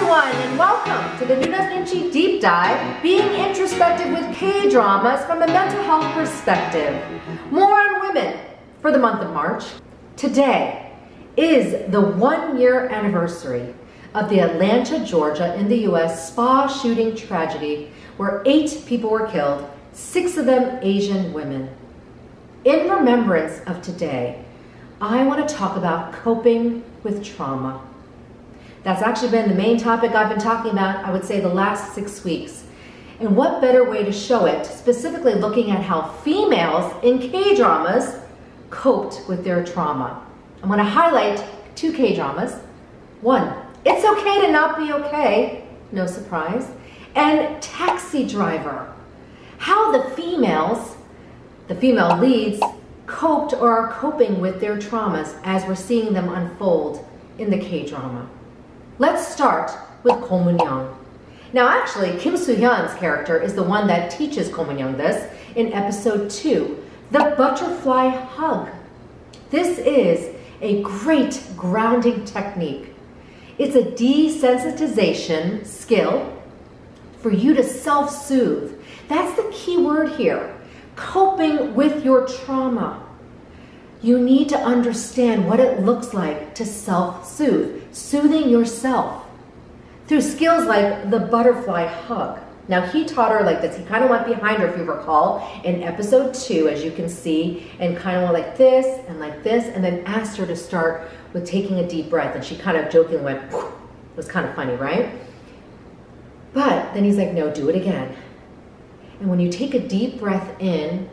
everyone, and welcome to the Noonchi Deep Dive, being introspective with K-dramas from a mental health perspective. More on women for the month of March. Today is the 1-year anniversary of the Atlanta, Georgia in the US spa shooting tragedy where 8 people were killed, 6 of them Asian women. In remembrance of today, I want to talk about coping with trauma. That's actually been the main topic I've been talking about, I would say, the last 6 weeks. And what better way to show it, specifically looking at how females in K-dramas coped with their trauma. I'm going to highlight 2 K-dramas. 1, It's Okay to Not Be Okay, no surprise, and Taxi Driver. How the female leads coped or are coping with their traumas as we're seeing them unfold in the K-drama. Let's start with Ko Moon-young. Now actually, Kim Soo-hyun's character is the one that teaches Ko Moon-young this in episode 2, the butterfly hug. This is a great grounding technique. It's a desensitization skill for you to self-soothe. That's the key word here, coping with your trauma. You need to understand what it looks like to self-soothe, soothing yourself through skills like the butterfly hug. Now he taught her like this. He kind of went behind her, if you recall, in episode 2, as you can see, and kind of went like this, and then asked her to start with taking a deep breath, and she kind of jokingly went, whew. It was kind of funny, right? But then he's like, no, do it again. And when you take a deep breath in,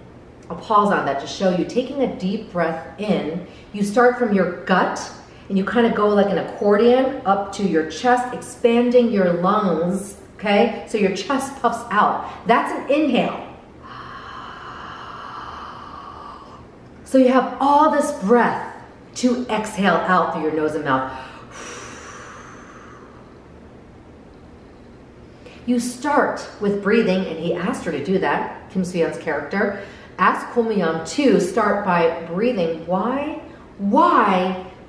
I'll pause on that to show you, taking a deep breath in, you start from your gut and you kind of go like an accordion up to your chest, expanding your lungs, okay? So your chest puffs out. That's an inhale. So you have all this breath to exhale out through your nose and mouth. You start with breathing, and he asked her to do that, Kim Soo-hyun's character. Ask Ko Moon-young to start by breathing. Why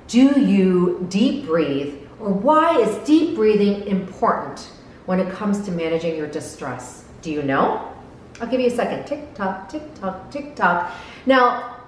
do you deep breathe? Or why is deep breathing important when it comes to managing your distress? Do you know? I'll give you a second. Tick tock, tick tock, tick tock. Now,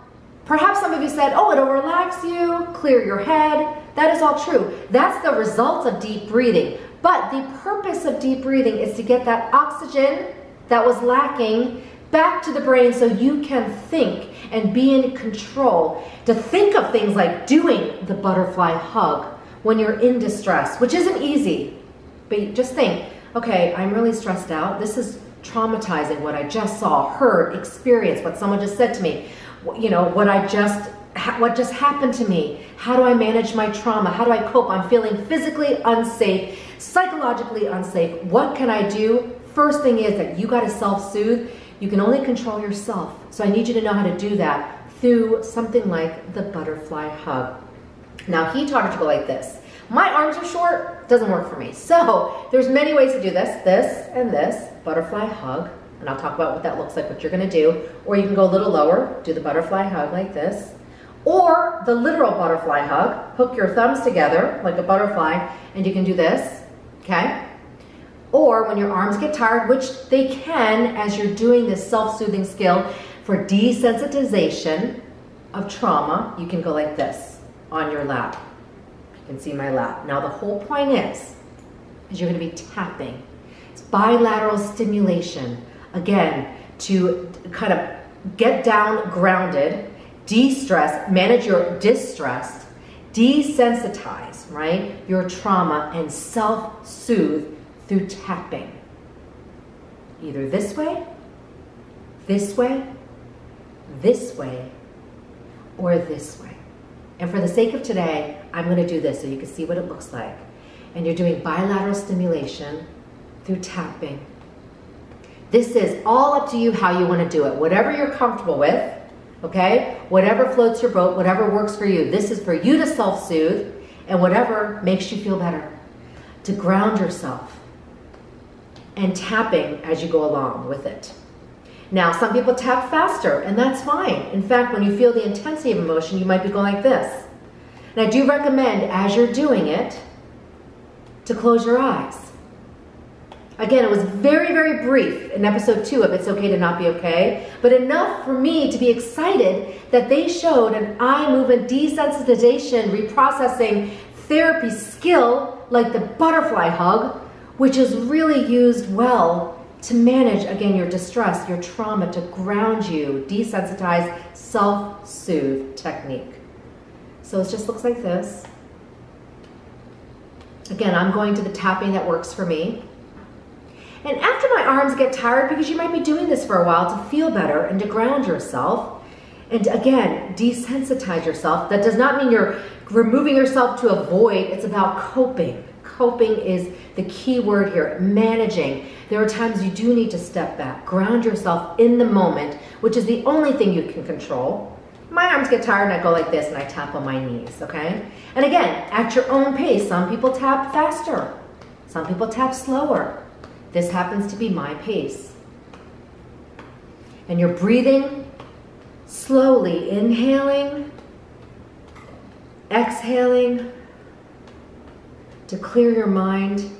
perhaps some of you said, oh, it'll relax you, clear your head. That is all true. That's the result of deep breathing. But the purpose of deep breathing is to get that oxygen that was lacking back to the brain so you can think and be in control. To think of things like doing the butterfly hug when you're in distress, which isn't easy. But you just think, okay, I'm really stressed out. This is traumatizing, what I just saw, heard, experienced, what someone just said to me, you know, what just happened to me. How do I manage my trauma? How do I cope? I'm feeling physically unsafe, psychologically unsafe. What can I do? First thing is that you got to self-soothe. You can only control yourself. So I need you to know how to do that through something like the butterfly hug. Now he taught her to go like this. My arms are short, doesn't work for me. So there's many ways to do this, and this, butterfly hug. And I'll talk about what that looks like, what you're gonna do. Or you can go a little lower, do the butterfly hug like this. Or the literal butterfly hug, hook your thumbs together like a butterfly, and you can do this, okay? Or when your arms get tired, which they can as you're doing this self-soothing skill for desensitization of trauma, you can go like this on your lap. You can see my lap. Now the whole point is you're gonna be tapping. It's bilateral stimulation. Again, to kind of get down grounded, de-stress, manage your distress, desensitize, right, your trauma, and self-soothe through tapping. Either this way, this way, this way, or this way. And for the sake of today, I'm going to do this so you can see what it looks like. And you're doing bilateral stimulation through tapping. This is all up to you how you want to do it. Whatever you're comfortable with, okay? Whatever floats your boat, whatever works for you. This is for you to self-soothe, and whatever makes you feel better. To ground yourself. And tapping as you go along with it. Now, some people tap faster, and that's fine. In fact, when you feel the intensity of emotion, you might be going like this. And I do recommend, as you're doing it, to close your eyes. Again, it was very, very brief in episode 2 of It's Okay to Not Be Okay, but enough for me to be excited that they showed an eye movement desensitization, reprocessing therapy skill like the butterfly hug, which is really used well to manage, again, your distress, your trauma, to ground you, desensitize, self-soothe technique. So it just looks like this. Again, I'm going to the tapping that works for me. And after my arms get tired, because you might be doing this for a while to feel better and to ground yourself, and again, desensitize yourself. That does not mean you're removing yourself to avoid. It's about coping. Coping is the key word here, managing. There are times you do need to step back, ground yourself in the moment, which is the only thing you can control. My arms get tired and I go like this and I tap on my knees, okay? And again, at your own pace. Some people tap faster. Some people tap slower. This happens to be my pace. And you're breathing slowly, inhaling, exhaling to clear your mind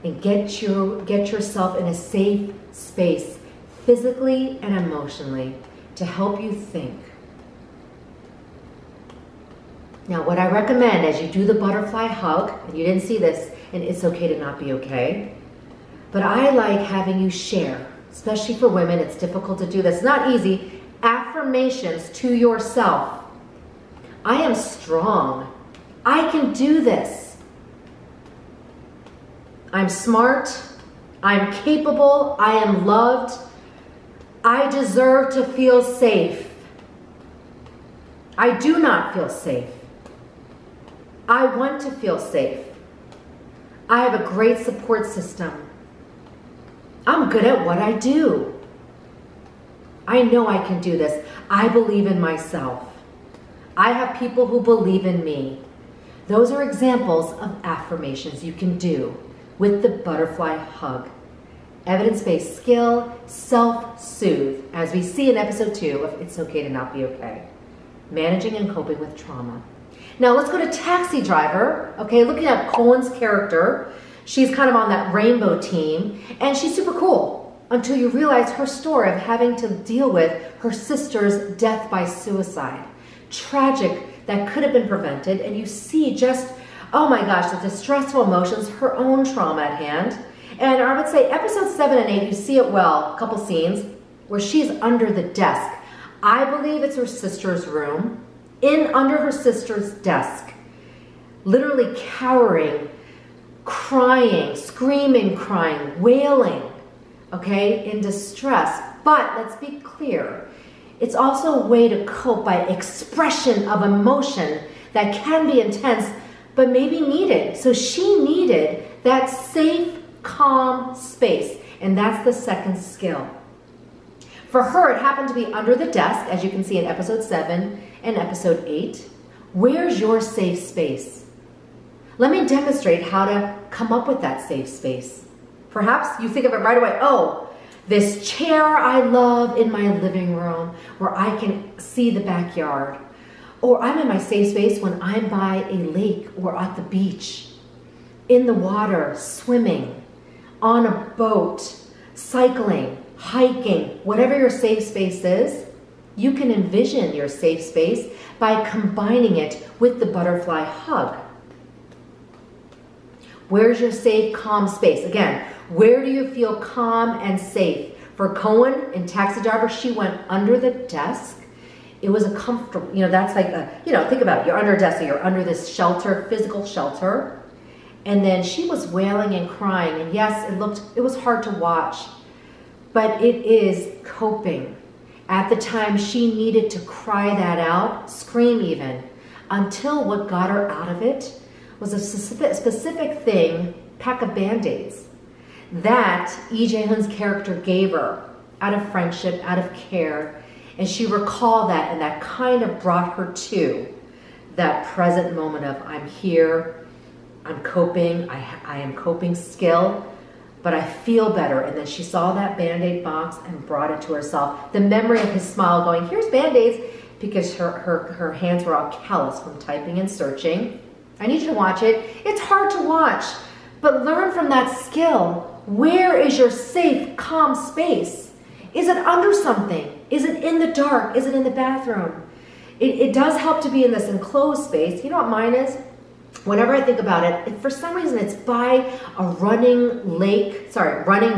and get yourself in a safe space, physically and emotionally, to help you think. Now, what I recommend as you do the butterfly hug, and you didn't see this, and It's Okay to Not Be Okay, but I like having you share, especially for women. It's difficult to do this. It's not easy. Affirmations to yourself. I am strong. I can do this. I'm smart. I'm capable. I am loved. I deserve to feel safe. I do not feel safe. I want to feel safe. I have a great support system. I'm good at what I do. I know I can do this. I believe in myself. I have people who believe in me. Those are examples of affirmations you can do with the butterfly hug. Evidence-based skill, self-soothe, as we see in episode 2 of It's Okay to Not Be Okay. Managing and coping with trauma. Now let's go to Taxi Driver. Okay, looking at Cohen's character. She's kind of on that rainbow team, and she's super cool until you realize her story of having to deal with her sister's death by suicide. Tragic, that could have been prevented, and you see just, oh my gosh, the distressful emotions, her own trauma at hand. And I would say episodes 7 and 8, you see it well, a couple scenes where she's under the desk. I believe it's her sister's room, under her sister's desk, literally cowering, crying, screaming, crying, wailing, okay, in distress. But let's be clear, it's also a way to cope by expression of emotion that can be intense, but maybe needed. So she needed that safe, calm space, and that's the second skill. For her, it happened to be under the desk, as you can see in episode 7 and episode 8. Where's your safe space? Let me demonstrate how to come up with that safe space. Perhaps you think of it right away. Oh, this chair I love in my living room where I can see the backyard. Or I'm in my safe space when I'm by a lake or at the beach, in the water, swimming, on a boat, cycling, hiking, whatever your safe space is. You can envision your safe space by combining it with the butterfly hug. Where's your safe, calm space? Again, where do you feel calm and safe? For Cohen in Taxi Driver, she went under the desk. It was a comfortable, that's like think about it. You're under a desk, so you're under this shelter, physical shelter. And then she was wailing and crying. And yes, it was hard to watch, but it is coping. At the time, she needed to cry that out, scream even, until what got her out of it was a specific thing, pack of Band-Aids, that Lee Jae-hoon's character gave her out of friendship, out of care. And she recalled that, and that kind of brought her to that present moment of, I'm here, I'm coping, I am coping skill, but I feel better. And then she saw that Band-Aid box and brought it to herself. The memory of his smile going, here's Band-Aids, because her hands were all calloused from typing and searching. I need you to watch it. It's hard to watch, But learn from that skill. Where is your safe, calm space? Is it under something? Is it in the dark? Is it in the bathroom? It does help to be in this enclosed space. You know what mine is? Whenever I think about it, for some reason it's by a running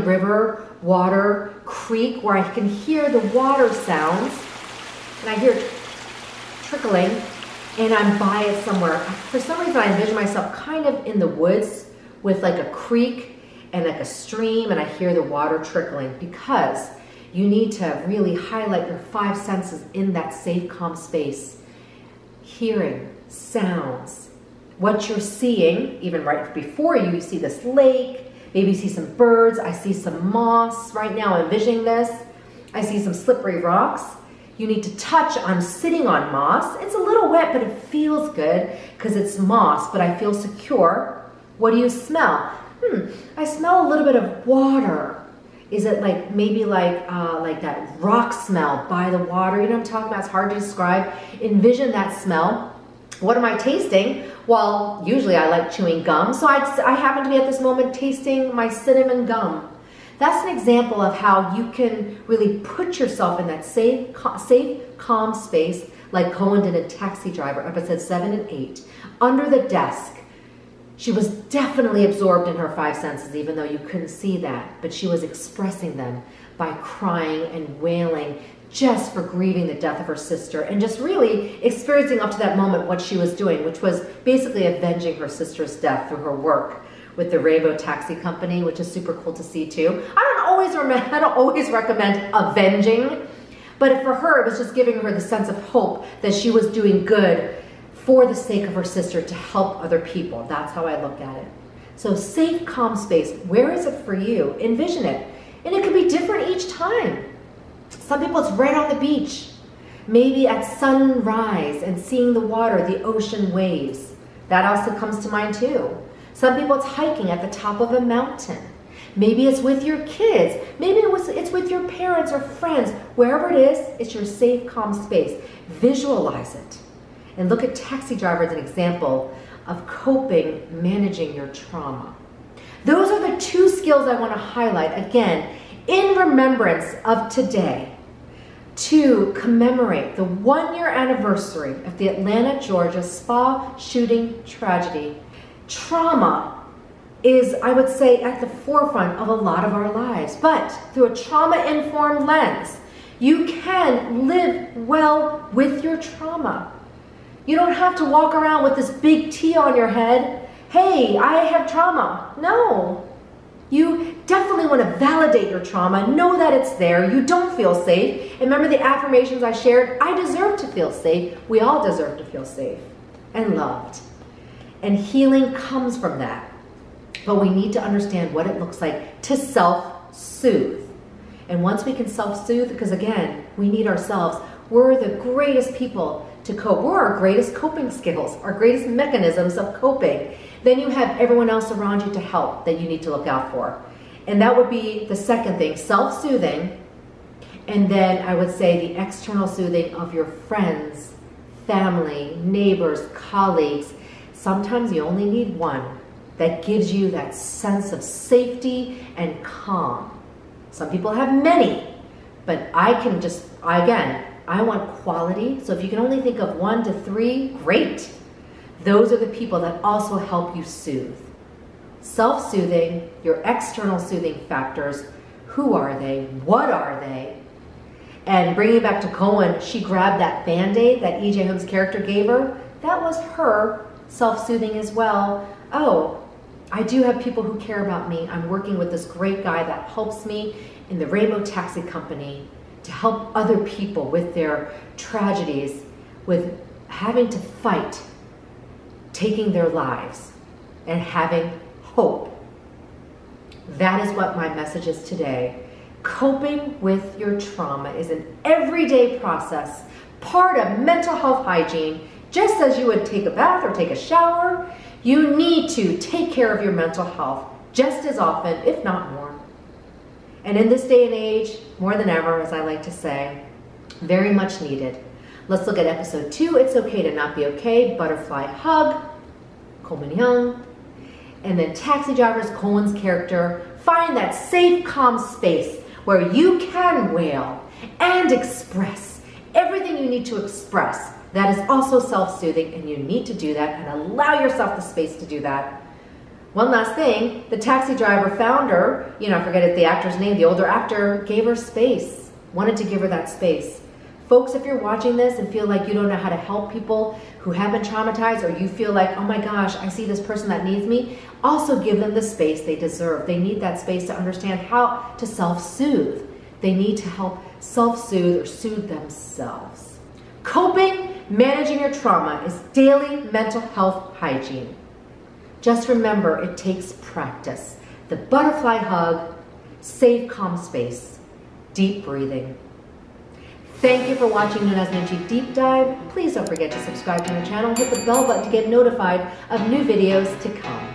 river, water, creek, where I can hear the water sounds, and I hear it trickling, and I'm by it somewhere. For some reason I envision myself kind of in the woods with like a creek and like a stream, and I hear the water trickling, because you need to really highlight your 5 senses in that safe, calm space. Hearing, sounds, what you're seeing, even right before you, you see this lake, maybe you see some birds, I see some moss. Right now I'm envisioning this. I see some slippery rocks. You need to touch, I'm sitting on moss. It's a little wet, but it feels good because it's moss, but I feel secure. What do you smell? I smell a little bit of water. Is it like, maybe like that rock smell by the water? You know what I'm talking about? It's hard to describe. Envision that smell. What am I tasting? Well, usually I like chewing gum, so I happen to be at this moment tasting my cinnamon gum. That's an example of how you can really put yourself in that safe, calm space, like Cohen did in Taxi Driver, episode 7 and 8, under the desk. She was definitely absorbed in her 5 senses, even though you couldn't see that, but she was expressing them by crying and wailing, just for grieving the death of her sister, and just really experiencing up to that moment what she was doing, which was basically avenging her sister's death through her work with the Rainbow Taxi Company, which is super cool to see too. I don't always recommend avenging, but for her, it was just giving her the sense of hope that she was doing good for the sake of her sister, to help other people. That's how I look at it. So safe, calm space, where is it for you? Envision it. And it can be different each time. Some people it's right on the beach, maybe at sunrise and seeing the water, the ocean waves. That also comes to mind too. Some people it's hiking at the top of a mountain. Maybe it's with your kids. Maybe it's with your parents or friends. Wherever it is, it's your safe, calm space. Visualize it. And look at Taxi Driver as an example of coping, managing your trauma. Those are the 2 skills I want to highlight, again, in remembrance of today, to commemorate the 1-year anniversary of the Atlanta, Georgia spa shooting tragedy. Trauma is, I would say, at the forefront of a lot of our lives, but through a trauma-informed lens, you can live well with your trauma. You don't have to walk around with this big T on your head. Hey, I have trauma. No. You definitely want to validate your trauma. Know that it's there. You don't feel safe. And remember the affirmations I shared? I deserve to feel safe. We all deserve to feel safe and loved. And healing comes from that. But we need to understand what it looks like to self-soothe. And once we can self-soothe, because again, we need ourselves, we're the greatest people to cope. We're our greatest coping skills, our greatest mechanisms of coping. Then you have everyone else around you to help that you need to look out for. And that would be the second thing, self-soothing. And then I would say the external soothing of your friends, family, neighbors, colleagues. Sometimes you only need one that gives you that sense of safety and calm. Some people have many, but I want quality. So if you can only think of 1 to 3, great. Those are the people that also help you soothe. Self-soothing, your external soothing factors. Who are they? What are they? And bringing it back to Cohen, she grabbed that Band-Aid that E.J. Hoon's character gave her. That was her self-soothing as well. Oh, I do have people who care about me. I'm working with this great guy that helps me in the Rainbow Taxi Company to help other people with their tragedies, with having to fight, taking their lives, and having hope. That is what my message is today. Coping with your trauma is an everyday process, part of mental health hygiene. Just as you would take a bath or take a shower, you need to take care of your mental health just as often, if not more. And in this day and age, more than ever, as I like to say, very much needed. Let's look at episode 2, It's Okay to Not Be Okay, Butterfly Hug, Coleman Young. And then taxi drivers, Cohen's character, find that safe, calm space where you can wail and express everything you need to express. That is also self-soothing, and you need to do that and allow yourself the space to do that. One last thing, the taxi driver found her, I forget the actor's name, the older actor, gave her space, wanted to give her that space. Folks, if you're watching this and feel like you don't know how to help people who have been traumatized, or you feel like, oh my gosh, I see this person that needs me, also give them the space they deserve. They need that space to understand how to self-soothe. They need to help self-soothe or soothe themselves. Coping, managing your trauma is daily mental health hygiene. Just remember, it takes practice. The butterfly hug, safe, calm space, deep breathing. Thank you for watching Noona's Noonchi Deep Dive. Please don't forget to subscribe to my channel and hit the bell button to get notified of new videos to come.